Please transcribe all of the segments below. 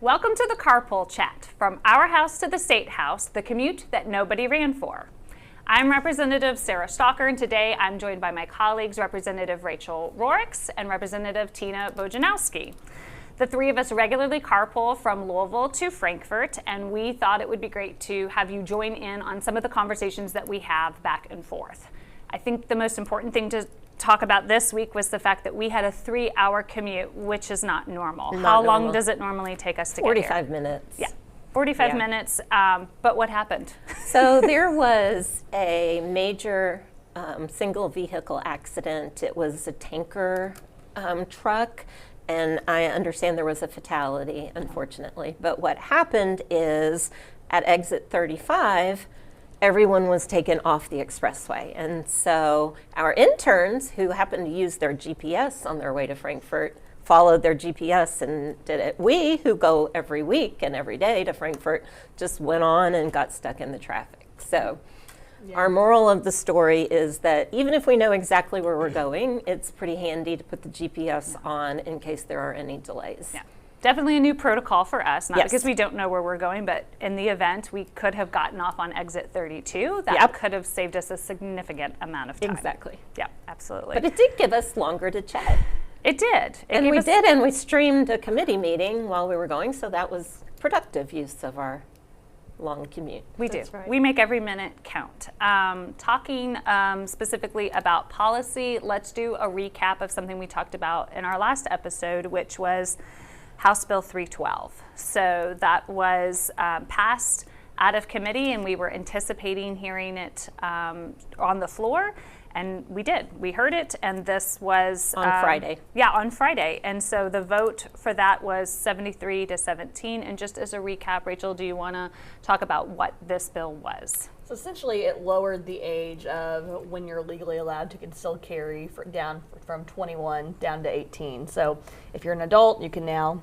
Welcome to the Carpool Chat, from our house to the State House, the commute that nobody ran for. I'm Representative Sarah Stalker, and today I'm joined by my colleagues, Representative Rachel Roarx and Representative Tina Bojanowski. The three of us regularly carpool from Louisville to Frankfort, and we thought it would be great to have you join in on some of the conversations that we have back and forth. I think the most important thing to talk about this week was the fact that we had a 3-hour commute, which is not normal. How long does it normally take us to get here? 45 minutes. Yeah, 45 minutes, but what happened? So there was a major single vehicle accident. It was a tanker truck, and I understand there was a fatality, unfortunately. But what happened is at exit 35, everyone was taken off the expressway. And so our interns, who happened to use their GPS on their way to Frankfort, followed their GPS and did it. We, who go every week and every day to Frankfort, just went on and got stuck in the traffic. So our moral of the story is that even if we know exactly where we're going, it's pretty handy to put the GPS on in case there are any delays. Yeah. Definitely a new protocol for us, not because we don't know where we're going, but in the event we could have gotten off on exit 32. That could have saved us a significant amount of time. Exactly. Yeah, absolutely. But it did give us longer to chat. It did. And we streamed a committee meeting while we were going, so that was productive use of our long commute. We do. Right. We make every minute count. Talking specifically about policy, let's do a recap of something we talked about in our last episode, which was House Bill 312. So that was passed out of committee, and we were anticipating hearing it on the floor, and we did. We heard it, and this was on Friday. Yeah, on Friday. And so the vote for that was 73-17. And just as a recap, Rachel, do you want to talk about what this bill was? So essentially, it lowered the age of when you're legally allowed to conceal carry down from 21 down to 18. So if you're an adult, you can now,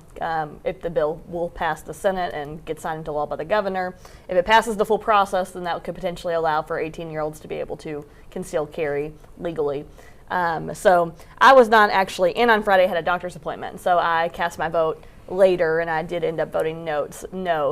if the bill will pass the Senate and get signed into law by the governor, if it passes the full process, then that could potentially allow for 18-year-olds to be able to conceal carry legally. So I was not actually in on Friday. I had a doctor's appointment, so I cast my vote later, and I did end up voting no,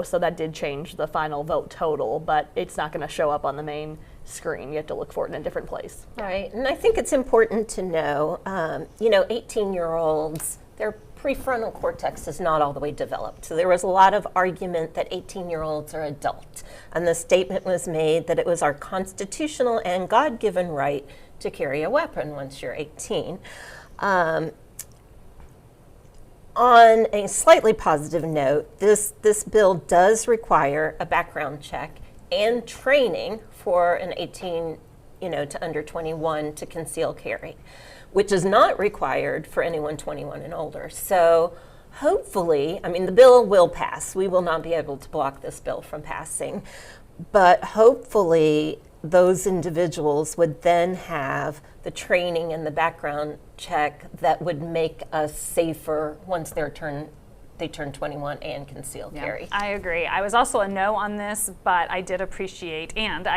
so that did change the final vote total, but it's not going to show up on the main screen. You have to look for it in a different place. Right, and I think it's important to know, 18-year-olds, their prefrontal cortex is not all the way developed. So there was a lot of argument that 18-year-olds are adult, and the statement was made that it was our constitutional and God-given right to carry a weapon once you're 18. On a slightly positive note, this bill does require a background check and training for an 18, to under 21 to conceal carry, which is not required for anyone 21 and older. So hopefully, the bill will pass. We will not be able to block this bill from passing, but hopefully those individuals would then have the training and the background check that would make us safer once they turn 21 and conceal carry. I agree. I was also a no on this, but I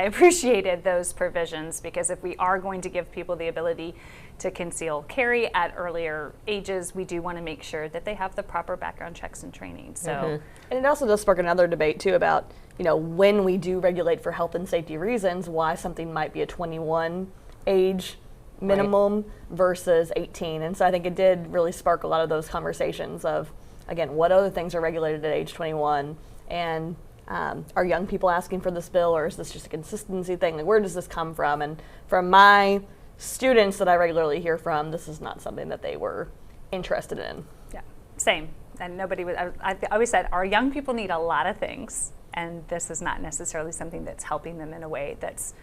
appreciated those provisions, because if we are going to give people the ability to conceal carry at earlier ages, we do want to make sure that they have the proper background checks and training. So, and it also does spark another debate too about, when we do regulate for health and safety reasons, why something might be a 21 age minimum versus 18. And so I think it did really spark a lot of those conversations of, again, what other things are regulated at age 21, and are young people asking for this bill, or is this just a consistency thing? Like, where does this come from? And from my students that I regularly hear from, this is not something that they were interested in. Yeah, same. And nobody was. I always said our young people need a lot of things, and this is not necessarily something that's helping them in a way that's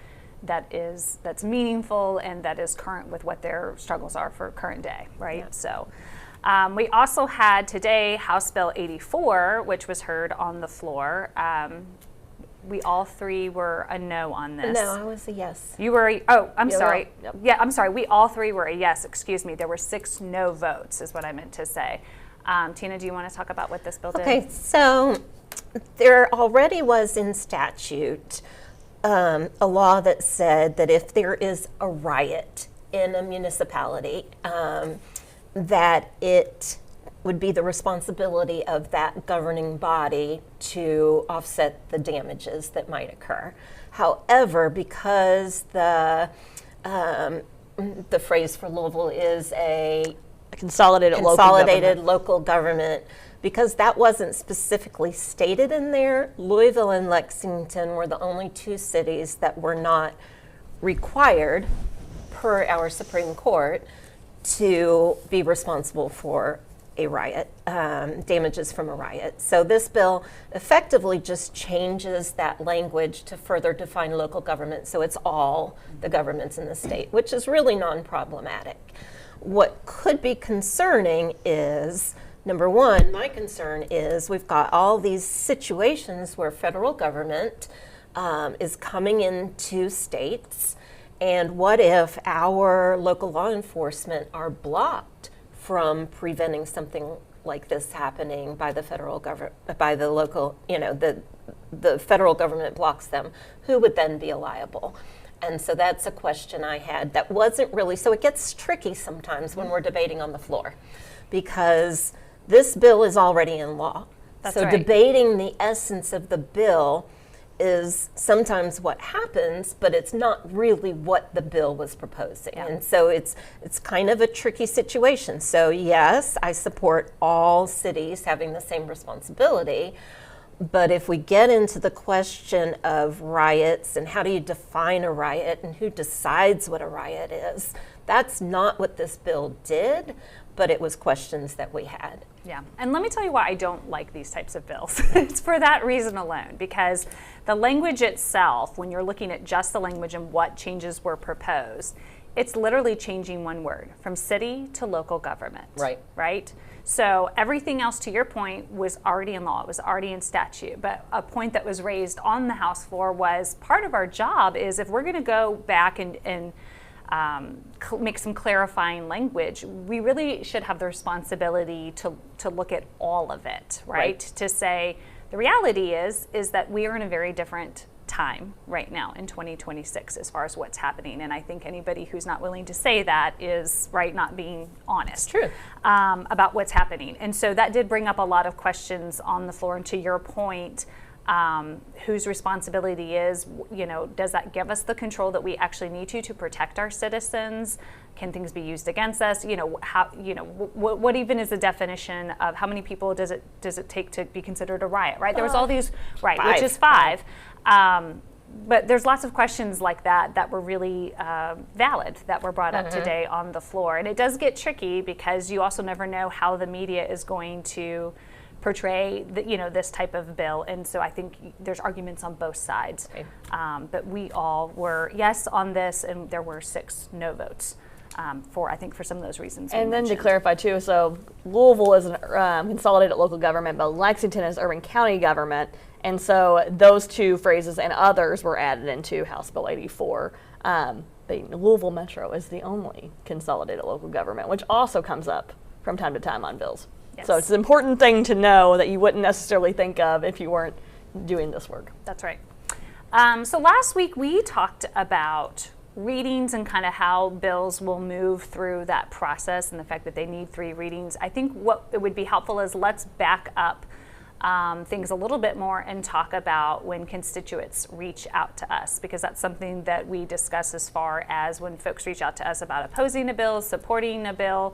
meaningful and that is current with what their struggles are for current day, right? Yeah. So. We also had today House Bill 84, which was heard on the floor. We all three were a no on this. No, I was a yes. You were sorry. Yep. Yeah, I'm sorry. We all three were a yes. Excuse me. There were 6 no votes is what I meant to say. Tina, do you want to talk about what this bill did? Okay, so there already was in statute a law that said that if there is a riot in a municipality, that it would be the responsibility of that governing body to offset the damages that might occur. However, because the phrase for Louisville is a Consolidated local government, because that wasn't specifically stated in there, Louisville and Lexington were the only two cities that were not required, per our Supreme Court, to be responsible for a riot, damages from a riot. So this bill effectively just changes that language to further define local government, so it's all the governments in the state, which is really non-problematic. What could be concerning is, number one, my concern is we've got all these situations where federal government is coming into states, and what if our local law enforcement are blocked from preventing something like this happening by the federal government, by the local, the federal government blocks them? Who would then be liable? And so that's a question I had that wasn't really, so it gets tricky sometimes when we're debating on the floor, because this bill is already in law. That's so right. Debating the essence of the bill is sometimes what happens, but it's not really what the bill was proposing. Yeah. And so it's kind of a tricky situation. So yes, I support all cities having the same responsibility, but if we get into the question of riots and how do you define a riot and who decides what a riot is, that's not what this bill did, but it was questions that we had. Yeah, and let me tell you why I don't like these types of bills. It's for that reason alone, because the language itself, when you're looking at just the language and what changes were proposed, it's literally changing one word from city to local government. Right? So everything else, to your point, was already in law. It was already in statute. But a point that was raised on the House floor was part of our job is if we're going to go back and make some clarifying language, we really should have the responsibility to look at all of it, right? To say the reality is that we are in a very different time right now in 2026 as far as what's happening, and I think anybody who's not willing to say that is not being honest. True. About what's happening. And so that did bring up a lot of questions on the floor, and to your point, whose responsibility is, does that give us the control that we actually need to protect our citizens? Can things be used against us? What even is the definition of how many people does it take to be considered a riot, right? There was all these, right, 5. Which is 5. But there's lots of questions like that were really valid that were brought up today on the floor. And it does get tricky because you also never know how the media is going to portray this type of bill, and so I think there's arguments on both sides. Right. But we all were yes on this, and there were 6 no votes for some of those reasons. And then to clarify too, so Louisville is an consolidated local government, but Lexington is urban county government, and so those 2 phrases and others were added into House Bill 84. But Louisville Metro is the only consolidated local government, which also comes up from time to time on bills. Yes. So it's an important thing to know that you wouldn't necessarily think of if you weren't doing this work. That's right. So last week we talked about readings and kind of how bills will move through that process and the fact that they need 3 readings. I think what it would be helpful is let's back up things a little bit more and talk about when constituents reach out to us, because that's something that we discuss as far as when folks reach out to us about opposing a bill, supporting a bill.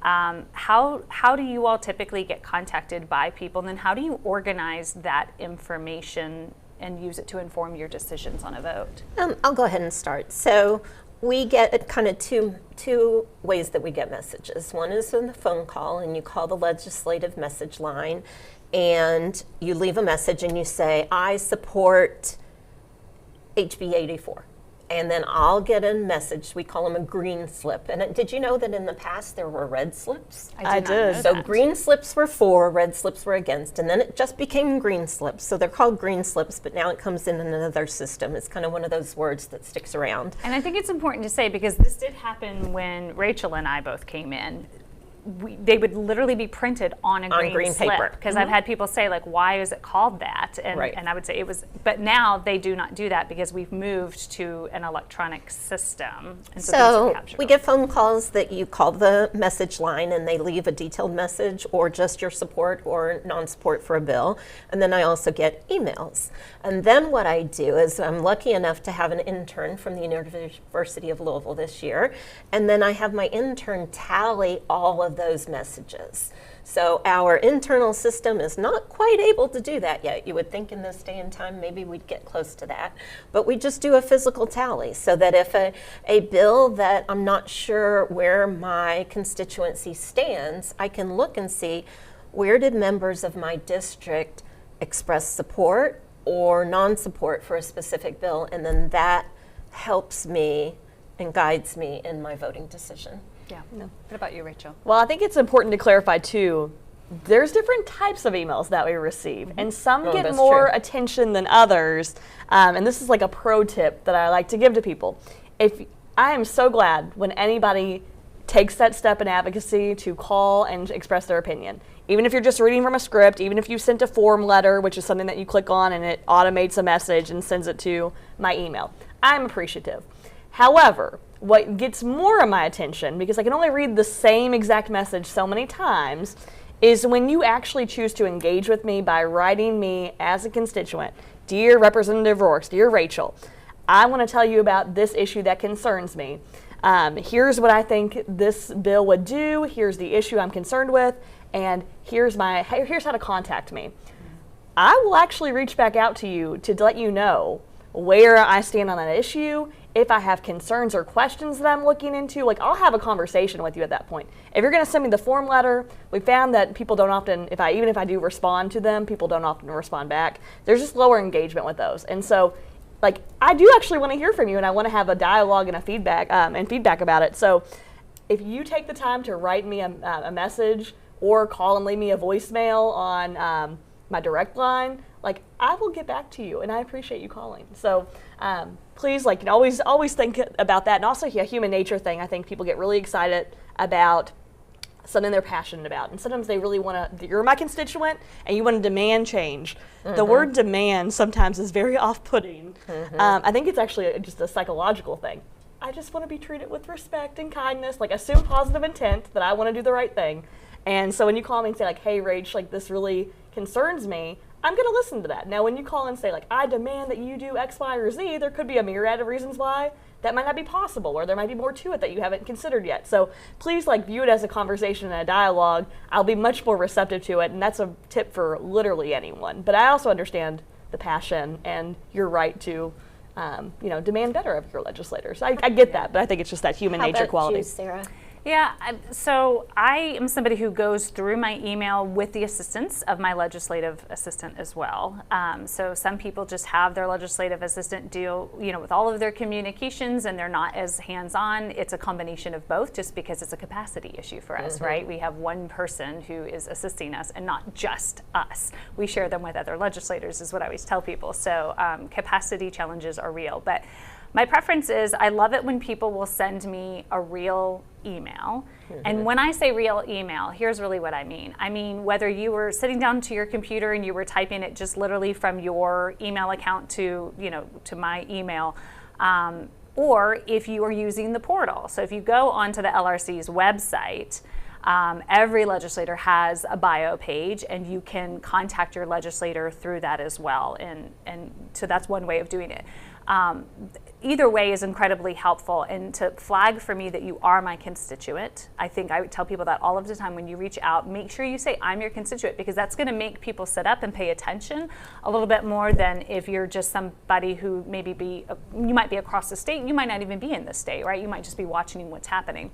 How do you all typically get contacted by people, and then how do you organize that information and use it to inform your decisions on a vote? I'll go ahead and start. So we get kind of two ways that we get messages. One is in the phone call, and you call the legislative message line, and you leave a message and you say, I support HB 84. And then I'll get a message. We call them a green slip. And did you know that in the past there were red slips? I did. So green slips were for, red slips were against, and then it just became green slips. So they're called green slips, but now it comes in another system. It's kind of one of those words that sticks around. And I think it's important to say, because this did happen when Rachel and I both came in. they would literally be printed on a green slip. paper. Because I've had people say, like, why is it called that? And, Right. and I would say it was, but now they do not do that because we've moved to an electronic system. And so things are So captured we on get phone calls that you call the message line and they leave a detailed message or just your support or non-support for a bill. And then I also get emails. And then what I do is I'm lucky enough to have an intern from the University of Louisville this year. And then I have my intern tally all of those messages. So our internal system is not quite able to do that yet. You would think in this day and time maybe we'd get close to that. But we just do a physical tally so that if a bill that I'm not sure where my constituency stands, I can look and see where did members of my district express support or non-support for a specific bill, and then that helps me and guides me in my voting decision. Yeah. What about you, Rachel? Well, I think it's important to clarify too, there's different types of emails that we receive, and some get that's more true. attention than others. And this is like a pro tip that I like to give to people. I am so glad when anybody takes that step in advocacy to call and express their opinion. Even if you're just reading from a script, even if you sent a form letter, which is something that you click on and it automates a message and sends it to my email, I'm appreciative. However, what gets more of my attention, because I can only read the same exact message so many times, is when you actually choose to engage with me by writing me as a constituent, Dear Representative Roarx, Dear Rachel, I want to tell you about this issue that concerns me. Here's what I think this bill would do, here's the issue I'm concerned with, and here's how to contact me. I will actually reach back out to you to let you know where I stand on that issue, if I have concerns or questions that I'm looking into. Like, I'll have a conversation with you at that point. If you're going to send me the form letter, we found that people don't often, even if I do respond to them, people don't often respond back. There's just lower engagement with those. And so, like, I do actually want to hear from you, and I want to have a dialogue and a feedback about it. So if you take the time to write me a message or call and leave me a voicemail on my direct line, like, I will get back to you, and I appreciate you calling. So please, like, always think about that. And also, a human nature thing. I think people get really excited about something they're passionate about, and sometimes they really want to. You're my constituent, and you want to demand change. Mm-hmm. The word demand sometimes is very off-putting. Mm-hmm. I think it's actually just a psychological thing. I just want to be treated with respect and kindness. Like, assume positive intent that I want to do the right thing. And so when you call me and say, like, hey, Rach, like, this really concerns me, I'm going to listen to that. Now, when you call and say, like, I demand that you do X, Y, or Z, there could be a myriad of reasons why that might not be possible, or there might be more to it that you haven't considered yet. So please, like, view it as a conversation and a dialogue. I'll be much more receptive to it, and that's a tip for literally anyone. But I also understand the passion and your right to, demand better of your legislators. I get that, but I think it's just that human nature quality. You, Sarah? Yeah, so I am somebody who goes through my email with the assistance of my legislative assistant as well. So some people just have their legislative assistant deal, with all of their communications, and they're not as hands-on. It's a combination of both, just because it's a capacity issue for us, right? We have one person who is assisting us, and not just us. We share them with other legislators, is what I always tell people. So capacity challenges are real, but my preference is, I love it when people will send me a real email. Mm-hmm. And when I say real email, here's really what I mean. I mean, whether you were sitting down to your computer and you were typing it just literally from your email account to my email, or if you are using the portal. So if you go onto the LRC's website, every legislator has a bio page, and you can contact your legislator through that as well. And so that's one way of doing it. Either way is incredibly helpful, and to flag for me that you are my constituent. I think I would tell people that all of the time when you reach out, make sure you say I'm your constituent, because that's going to make people sit up and pay attention a little bit more than if you're just somebody who you might be across the state, you might not even be in the state, right? You might just be watching what's happening.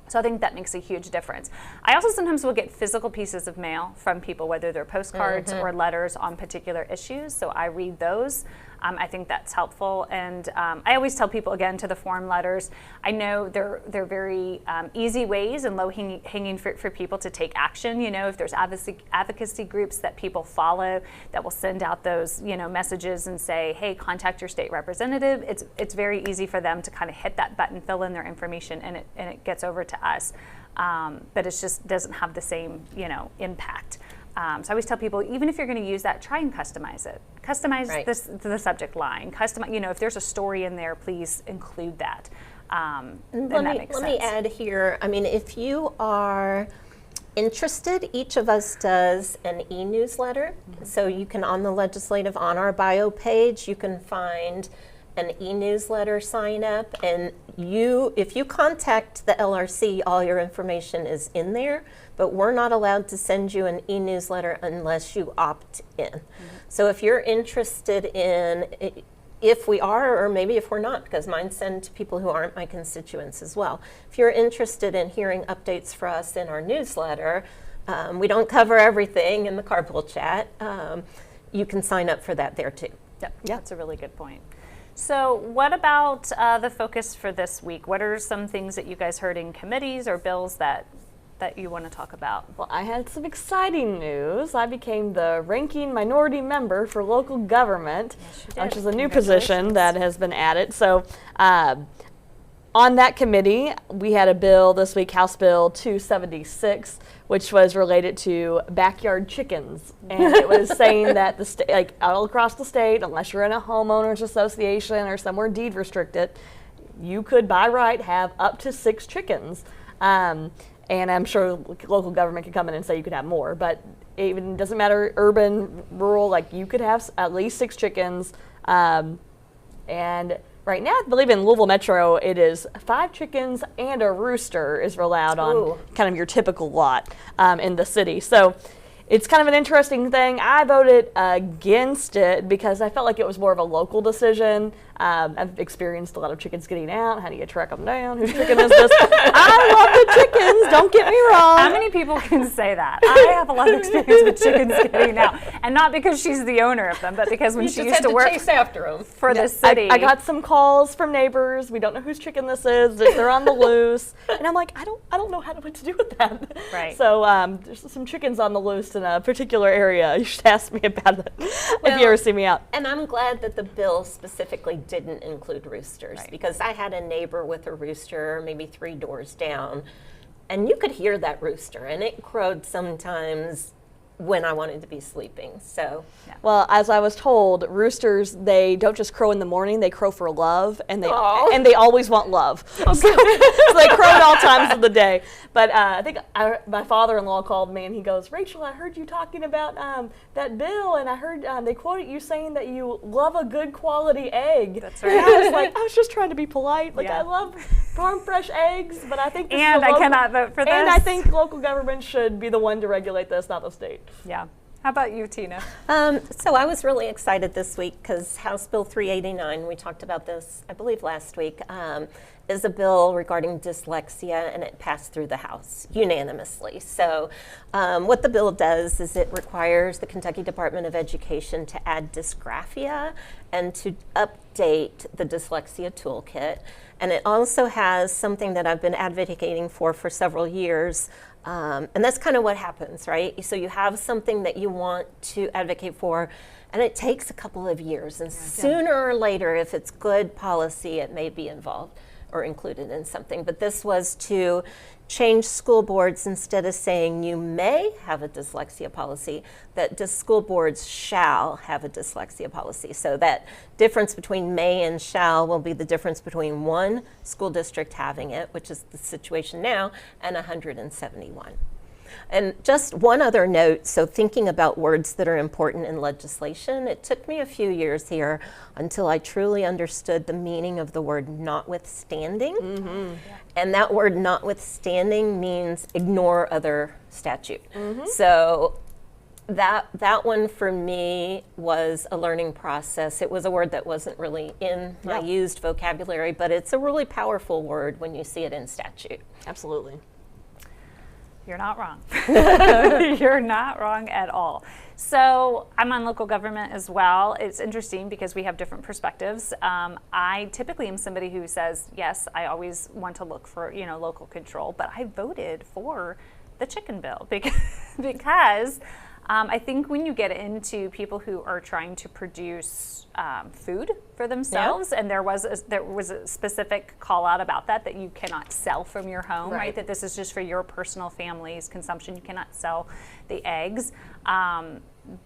So I think that makes a huge difference. I also sometimes will get physical pieces of mail from people, whether they're postcards or letters on particular issues. So I read those. I think that's helpful. And I always tell people, again, to the form letters, I know they're very easy ways and low-hanging fruit for people to take action. If there's advocacy groups that people follow that will send out those messages and say, hey, contact your state representative, it's very easy for them to kind of hit that button, fill in their information, and it gets over to us. but it just doesn't have the same, impact. So I always tell people, even if you're going to use that, try and customize it. Customize Right. the subject line. Customize, if there's a story in there, please include that. And Let that me, makes let sense. me add here, I mean, if you are interested, each of us does an e-newsletter. So you can, on our bio page, you can find an e-newsletter sign up, and if you contact the LRC, all your information is in there, but we're not allowed to send you an e-newsletter unless you opt in. So if you're interested in, if we are, or maybe if we're not, because mine send to people who aren't my constituents as well. If you're interested in hearing updates for us in our newsletter, we don't cover everything in the Carpool Chat. You can sign up for that there too. Yep, that's a really good point. So what about the focus for this week? What are some things that you guys heard in committees or bills that you want to talk about? Well, I had some exciting news. I became the ranking minority member for local government, which is a new position that has been added. So on that committee, we had a bill this week, House Bill 276, which was related to backyard chickens. And it was saying that the state, like all across the state, unless you're in a homeowners association or somewhere deed restricted, you could by right have up to 6 chickens. And I'm sure local government could come in and say you could have more, but it even doesn't matter, urban, rural, like you could have at least 6 chickens. And right now, I believe in Louisville Metro, it is 5 chickens and a rooster is allowed on kind of your typical lot in the city. So it's kind of an interesting thing. I voted against it because I felt like it was more of a local decision. I've experienced a lot of chickens getting out. How do you track them down? Whose chicken is this? I love the chickens, don't get me wrong. How many people can say that? I have a lot of experience with chickens getting out. And not because she's the owner of them, but because when she used to work chase after them. for the city. I got some calls from neighbors. We don't know whose chicken this is. They're on the loose. And I'm like, I don't know what to do with that. Right. So there's some chickens on the loose in a particular area. You should ask me about it if you ever see me out. And I'm glad that the bill specifically didn't include roosters, because I had a neighbor with a rooster maybe 3 doors down, and you could hear that rooster, and it crowed sometimes when I wanted to be sleeping. So, well, as I was told, roosters, they don't just crow in the morning, they crow for love, and they always want love. So they crow at all times of the day. But I think my father-in-law called me and he goes, Rachel, I heard you talking about that bill, and I heard they quoted you saying that you love a good quality egg. That's right. And I was like, I was just trying to be polite. Like, Yeah. I love farm fresh eggs, but I think this is And a I local, cannot vote for this. and I think local government should be the one to regulate this, not the state. Yeah. How about you, Tina? so I was really excited this week because House Bill 389, we talked about this, I believe, last week, is a bill regarding dyslexia, and it passed through the House unanimously. So what the bill does is it requires the Kentucky Department of Education to add dysgraphia and to update the dyslexia toolkit. And it also has something that I've been advocating for several years. And that's kind of what happens, right? So you have something that you want to advocate for, and it takes a couple of years. And sooner or later, if it's good policy, it may be involved or included in something. But this was to change school boards, instead of saying you may have a dyslexia policy, that the school boards shall have a dyslexia policy. So that difference between may and shall will be the difference between one school district having it, which is the situation now, and 171. And just one other note, so thinking about words that are important in legislation, it took me a few years here until I truly understood the meaning of the word notwithstanding. Mm-hmm. And that word notwithstanding means ignore other statute. Mm-hmm. So that one for me was a learning process. It was a word that wasn't really in my used vocabulary, but it's a really powerful word when you see it in statute. Absolutely. You're not wrong. You're not wrong at all. So I'm on local government as well. It's interesting because we have different perspectives. I typically am somebody who says, yes, I always want to look for, local control, but I voted for the chicken bill because I think when you get into people who are trying to produce food for themselves, and there was a specific call out about that you cannot sell from your home, right? That this is just for your personal family's consumption. You cannot sell the eggs.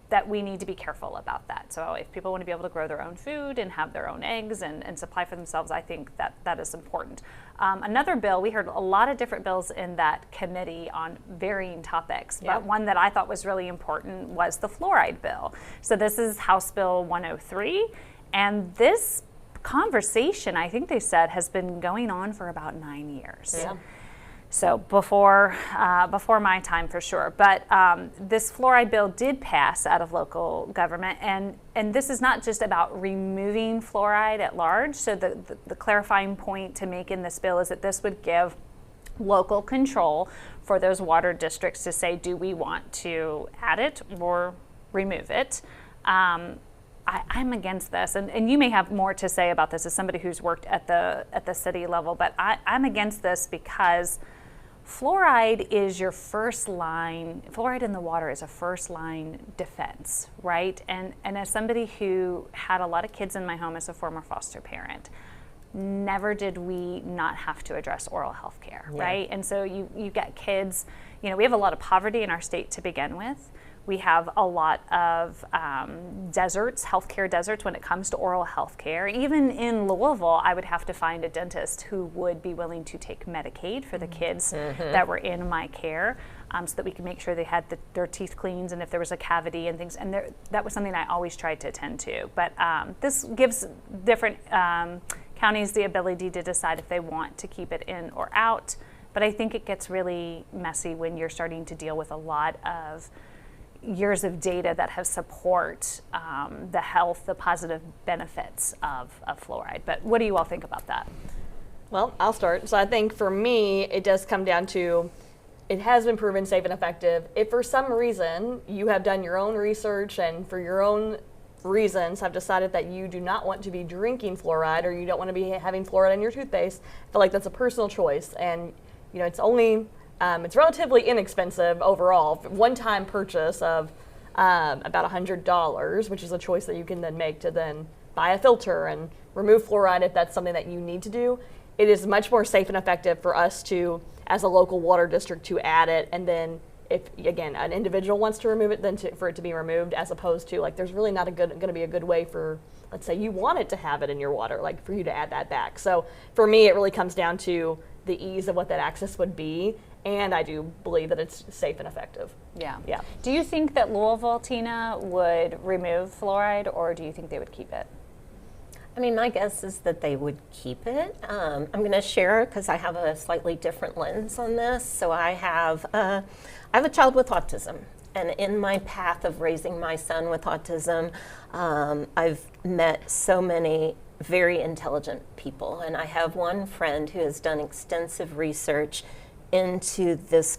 That we need to be careful about that. So if people want to be able to grow their own food and have their own eggs and supply for themselves, I think that is important. Another bill, we heard a lot of different bills in that committee on varying topics, but one that I thought was really important was the fluoride bill. So this is House Bill 103, and this conversation, I think they said, has been going on for about 9 years. Yeah. So before my time for sure. But this fluoride bill did pass out of local government, and this is not just about removing fluoride at large. So the clarifying point to make in this bill is that this would give local control for those water districts to say, do we want to add it or remove it? I'm against this, and you may have more to say about this as somebody who's worked at the city level, but I'm against this because fluoride is your first line. Fluoride in the water is a first line defense, right? And as somebody who had a lot of kids in my home as a former foster parent, never did we not have to address oral health care, right? And so you get kids, we have a lot of poverty in our state to begin with. We have a lot of deserts, healthcare deserts, when it comes to oral health care. Even in Louisville, I would have to find a dentist who would be willing to take Medicaid for the kids that were in my care, so that we could make sure they had their teeth cleaned and if there was a cavity and things. And that was something I always tried to attend to. But this gives different counties the ability to decide if they want to keep it in or out. But I think it gets really messy when you're starting to deal with a lot of years of data that have support the health, the positive benefits of fluoride. But what do you all think about that? Well, I'll start. So I think for me, it does come down to, it has been proven safe and effective. If for some reason you have done your own research and for your own reasons have decided that you do not want to be drinking fluoride or you don't want to be having fluoride in your toothpaste, I feel like that's a personal choice. And it's only it's relatively inexpensive overall. One-time purchase of about $100, which is a choice that you can then make to then buy a filter and remove fluoride if that's something that you need to do. It is much more safe and effective for us to, as a local water district, to add it, and then if, again, an individual wants to remove it, then for it to be removed, as opposed to, there's really not going to be a good way for, let's say you wanted to have it in your water, for you to add that back. So for me, it really comes down to the ease of what that access would be. And I do believe that it's safe and effective. Yeah. Yeah. Do you think that Louisville, Tina, would remove fluoride, or do you think they would keep it? I mean, my guess is that they would keep it. I'm going to share because I have a slightly different lens on this. So I have a child with autism. And in my path of raising my son with autism, I've met so many very intelligent people. And I have one friend who has done extensive research into this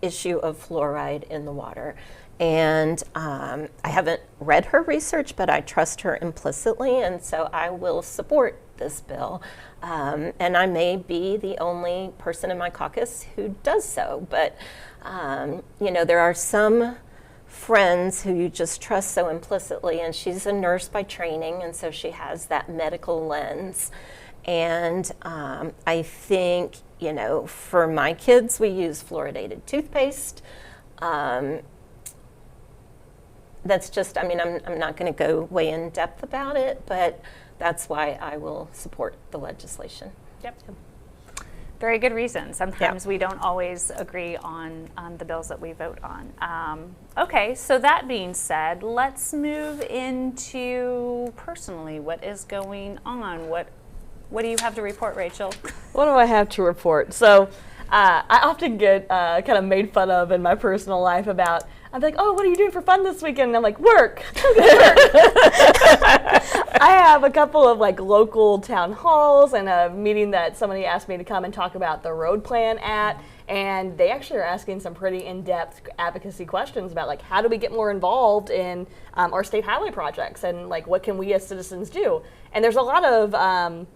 issue of fluoride in the water. And I haven't read her research, but I trust her implicitly, and so I will support this bill. And I may be the only person in my caucus who does so, but there are some friends who you just trust so implicitly, and she's a nurse by training, and so she has that medical lens. And I think, for my kids, we use fluoridated toothpaste. That's just, I'm not going to go way in depth about it, but that's why I will support the legislation. Yep. Very good reason. Sometimes we don't always agree on the bills that we vote on. Okay, so that being said, let's move into personally what is going on. What do you have to report, Rachel? What do I have to report? So I often get kind of made fun of in my personal life about, I'm like, oh, what are you doing for fun this weekend? And I'm like, work. I have a couple of local town halls and a meeting that somebody asked me to come and talk about the road plan at. And they actually are asking some pretty in-depth advocacy questions about how do we get more involved in our state highway projects and what can we as citizens do? And there's a lot of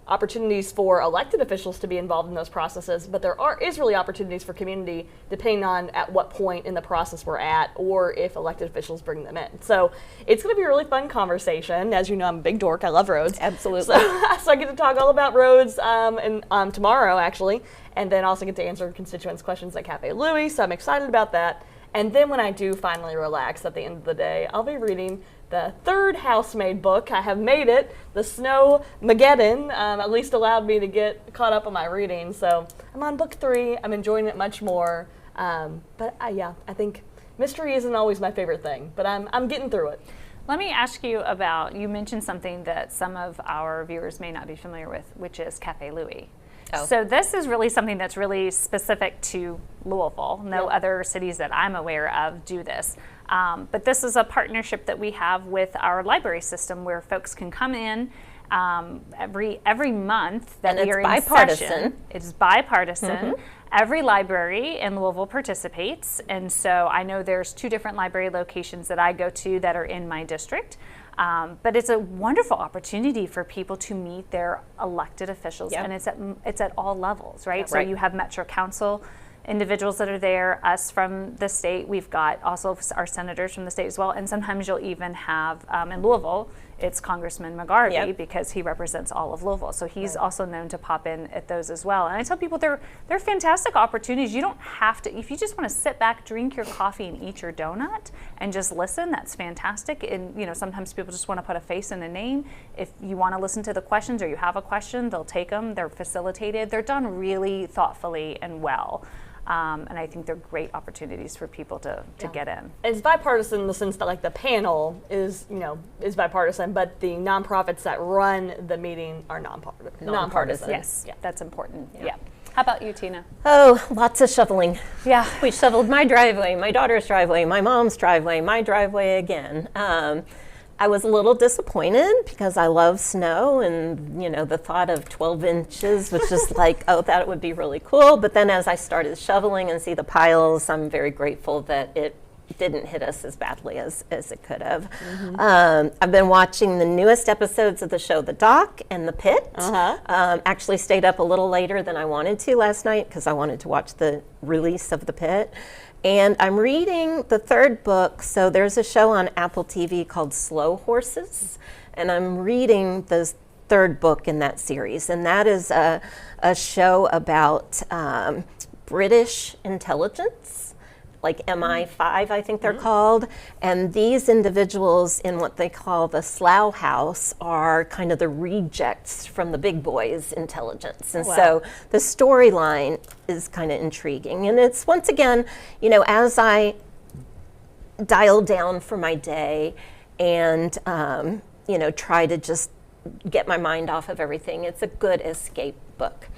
opportunities for elected officials to be involved in those processes, but there is really opportunities for community depending on at what point in the process we're at or if elected officials bring them in. So it's going to be a really fun conversation. As you know, I'm a big dork. I love roads. Absolutely. So I get to talk all about roads tomorrow, actually, and then also get to answer constituents' questions at Cafe Louie, so I'm excited about that. And then when I do finally relax at the end of the day, I'll be reading the third housemaid book. I have made it. The Snow-mageddon at least allowed me to get caught up on my reading. So I'm on book 3. I'm enjoying it much more. But I think mystery isn't always my favorite thing, but I'm getting through it. Let me ask you about, you mentioned something that some of our viewers may not be familiar with, which is Cafe Louie. Oh. So this is really something that's really specific to Louisville. No other cities that I'm aware of do this. But this is a partnership that we have with our library system where folks can come in every month that And we are it's in bipartisan. session. It's bipartisan. Every library in Louisville participates. And so I know there's 2 different library locations that I go to that are in my district. But it's a wonderful opportunity for people to meet their elected officials, and it's at all levels, right? So you have Metro Council individuals that are there, us from the state. We've got also our senators from the state as well, and sometimes you'll even have in Louisville, it's Congressman McGarvey because he represents all of Louisville. So he's also known to pop in at those as well. And I tell people they're fantastic opportunities. You don't have to, if you just want to sit back, drink your coffee and eat your donut and just listen, that's fantastic. And sometimes people just want to put a face and a name. If you want to listen to the questions or you have a question, they'll take them. They're facilitated. They're done really thoughtfully and well. And I think they're great opportunities for people to get in. It's bipartisan in the sense that the panel is bipartisan, but the nonprofits that run the meeting are nonpartisan. Yes, that's important. Yeah. How about you, Tina? Oh, lots of shoveling. Yeah. We shoveled my driveway, my daughter's driveway, my mom's driveway, my driveway again. I was a little disappointed because I love snow, and the thought of 12 inches was just that would be really cool. But then as I started shoveling and see the piles, I'm very grateful that it didn't hit us as badly as it could have. I've been watching the newest episodes of the show The Dock and The Pit. Actually stayed up a little later than I wanted to last night because I wanted to watch the release of The Pit. And I'm reading the 3rd book. So there's a show on Apple TV called Slow Horses, and I'm reading the 3rd book in that series. And that is a show about British intelligence, like MI5, I think they're called. And these individuals in what they call the Slough House are kind of the rejects from the big boys' intelligence. And so the storyline is kind of intriguing. And it's, once again, as I dial down for my day and, try to just get my mind off of everything, it's a good escape book.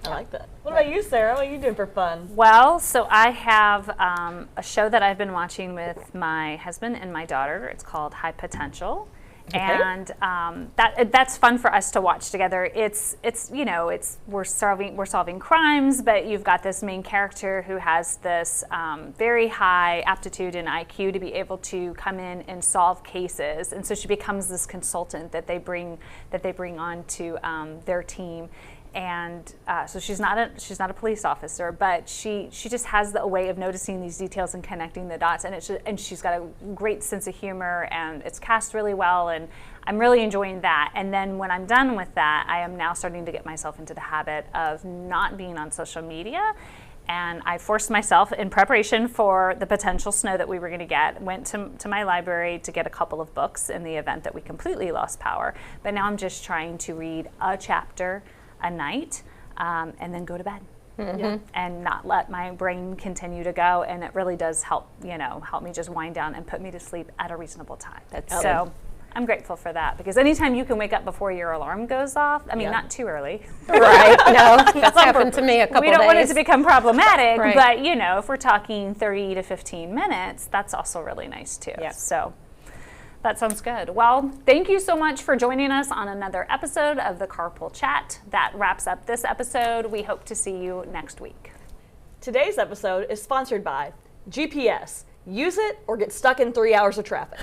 I like that. What about you, Sarah? What are you doing for fun? Well, so I have a show that I've been watching with my husband and my daughter. It's called High Potential. And that's fun for us to watch together. We're solving crimes, but you've got this main character who has this very high aptitude and IQ to be able to come in and solve cases, and so she becomes this consultant that they bring on to their team. And so she's not a police officer, but she just has a way of noticing these details and connecting the dots, and she's got a great sense of humor, and it's cast really well, and I'm really enjoying that. And then when I'm done with that, I am now starting to get myself into the habit of not being on social media. And I forced myself, in preparation for the potential snow that we were going to get, went to my library to get a couple of books in the event that we completely lost power. But now I'm just trying to read a chapter a night and then go to bed and not let my brain continue to go. And it really does help me just wind down and put me to sleep at a reasonable time. So I'm grateful for that, because anytime you can wake up before your alarm goes off, not too early. Right, no, that's happened to me a couple days. We don't want it to become problematic, but if we're talking 30 to 15 minutes, that's also really nice too. So that sounds good. Well, thank you so much for joining us on another episode of the Carpool Chat. That wraps up this episode. We hope to see you next week. Today's episode is sponsored by GPS. Use it or get stuck in 3 hours of traffic.